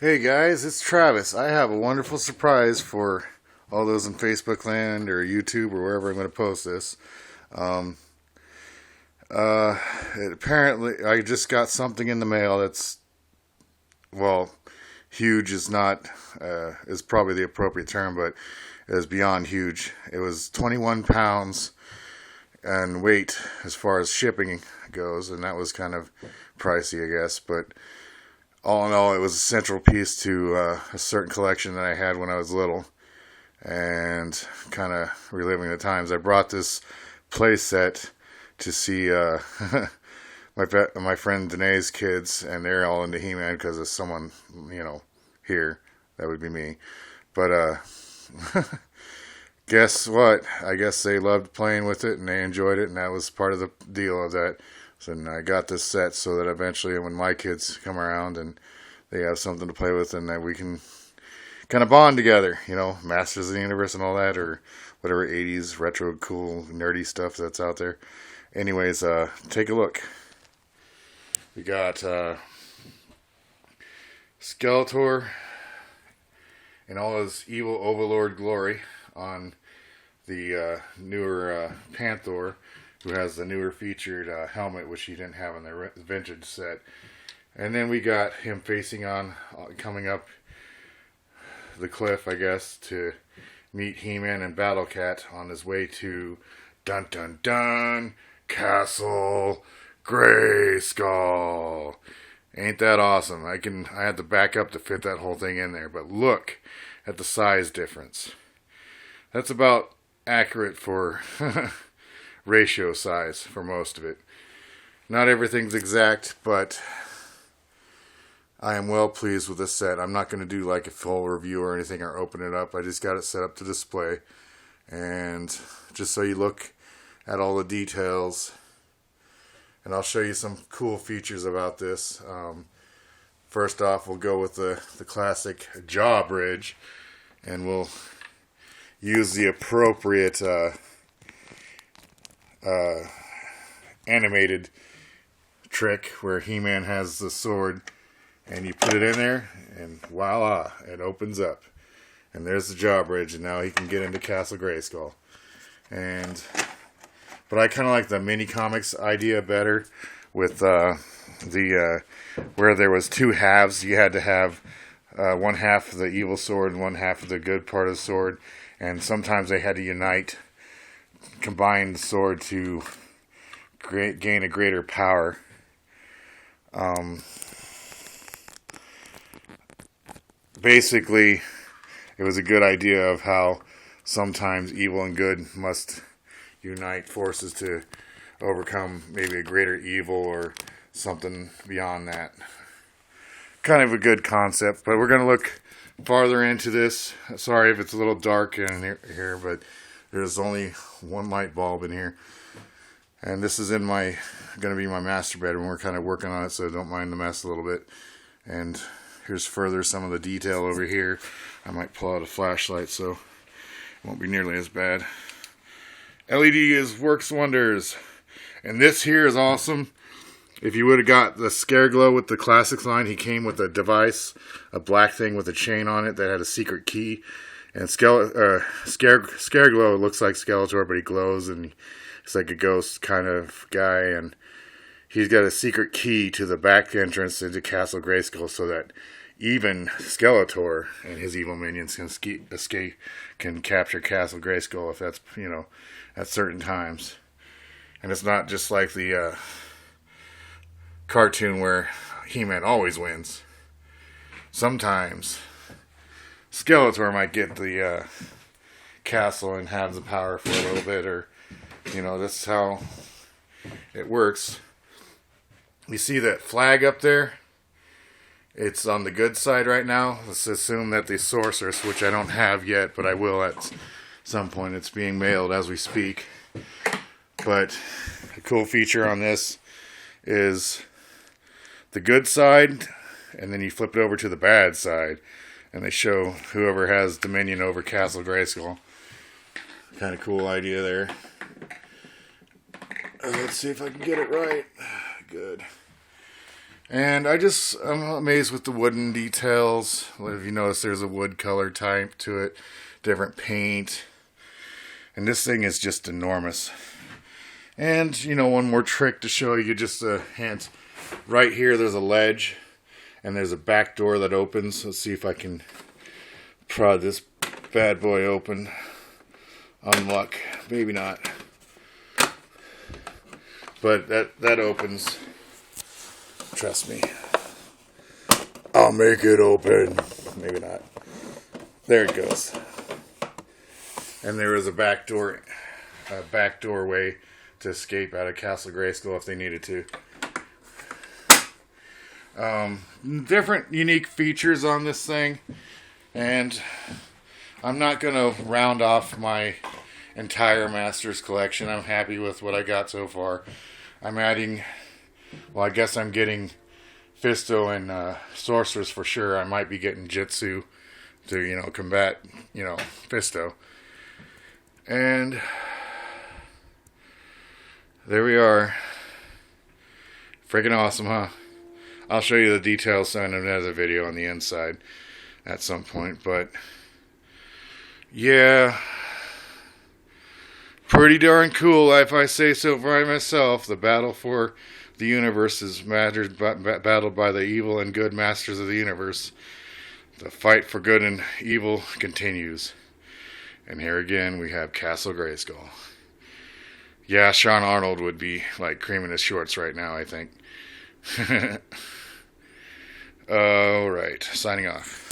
Hey guys, it's Travis. I have a wonderful surprise for all those in Facebook land or YouTube or wherever I'm going to post this. Um, uh, Apparently, I just got something in the mail that's, well, huge is not, is probably the appropriate term, but it is beyond huge. It was 21 pounds and weight as far as shipping goes, and that was kind of pricey, I guess, but all in all, it was a central piece to a certain collection that I had when I was little, and kind of reliving the times. I brought this play set to see my friend Danae's kids, and they're all into He-Man because of someone, here. That would be me. But guess what? I guess they loved playing with it and they enjoyed it, and that was part of the deal of that. So I got this set so that eventually, when my kids come around and they have something to play with, and that we can kind of bond together, Masters of the Universe and all that, or whatever 80s retro cool nerdy stuff that's out there. Anyways, take a look. We got Skeletor in all his evil overlord glory on the newer Panther, who has the newer featured helmet, which he didn't have in the vintage set. And then we got him facing on, coming up the cliff, I guess, to meet He-Man and Battle Cat on his way to Dun Dun Dun Castle Grayskull. Ain't that awesome? I had to back up to fit that whole thing in there, but look at the size difference. That's about accurate for ratio size for most of it. Not everything's exact, but I am well pleased with this set. I'm not going to do like a full review or anything or open it up. I just got it set up to display. And just so you look at all the details. And I'll show you some cool features about this. First off, we'll go with the classic jaw bridge. And we'll use the appropriate animated trick where He-Man has the sword. And you put it in there, and voila, it opens up. And there's the jaw bridge, and now he can get into Castle Grayskull. But I kind of like the mini comics idea better, with where there was two halves. You had to have one half of the evil sword and one half of the good part of the sword, and sometimes they had to combine the sword to gain a greater power. Basically, it was a good idea of how sometimes evil and good must unite forces to overcome maybe a greater evil or something beyond that. Kind of a good concept, but we're going to look farther into this. Sorry if it's a little dark in here, but there's only one light bulb in here. And this is going to be my master bedroom. We're kind of working on it, so don't mind the mess a little bit. And here's further some of the detail over here. I might pull out a flashlight so it won't be nearly as bad. LED works wonders. And this here is awesome. If you would have got the Scareglow with the Classics line, he came with a device, a black thing with a chain on it that had a secret key. And Scareglow looks like Skeletor, but he glows and he's like a ghost kind of guy. And he's got a secret key to the back entrance into Castle Grayskull so that even Skeletor and his evil minions can capture Castle Grayskull if that's, at certain times. And it's not just like the cartoon where He-Man always wins. Sometimes Skeletor might get the castle and have the power for a little bit, or, that's how it works. You see that flag up there? It's on the good side right now. Let's assume that the sorceress, which I don't have yet, but I will at some point. It's being mailed as we speak. But the cool feature on this is the good side, and then you flip it over to the bad side, and they show whoever has dominion over Castle Grayskull. Kind of cool idea there. Let's see if I can get it right. Good. And I'm amazed with the wooden details. If you notice, there's a wood color type to it, different paint. And this thing is just enormous. And, you know, one more trick to show you, just a hint. Right here, there's a ledge, and there's a back door that opens. Let's see if I can prod this bad boy open. Unluck, maybe not. But that opens. Trust me. I'll make it open. Maybe not. There it goes. And there is a back doorway to escape out of Castle Grayskull if they needed to. Different unique features on this thing, and I'm not going to round off my entire Masters collection. I'm happy with what I got so far. I'm adding, well, I guess I'm getting Fisto and Sorceress for sure. I might be getting Jitsu to, you know, combat, you know, Fisto. And there we are. Freaking awesome, huh? I'll show you the details in another video on the inside at some point, but yeah, pretty darn cool if I say so by myself. The battle for the universe is battled by the evil and good masters of the universe. The fight for good and evil continues. And here again we have Castle Grayskull. Yeah, Sean Arnold would be like creaming his shorts right now, I think. Alright, signing off.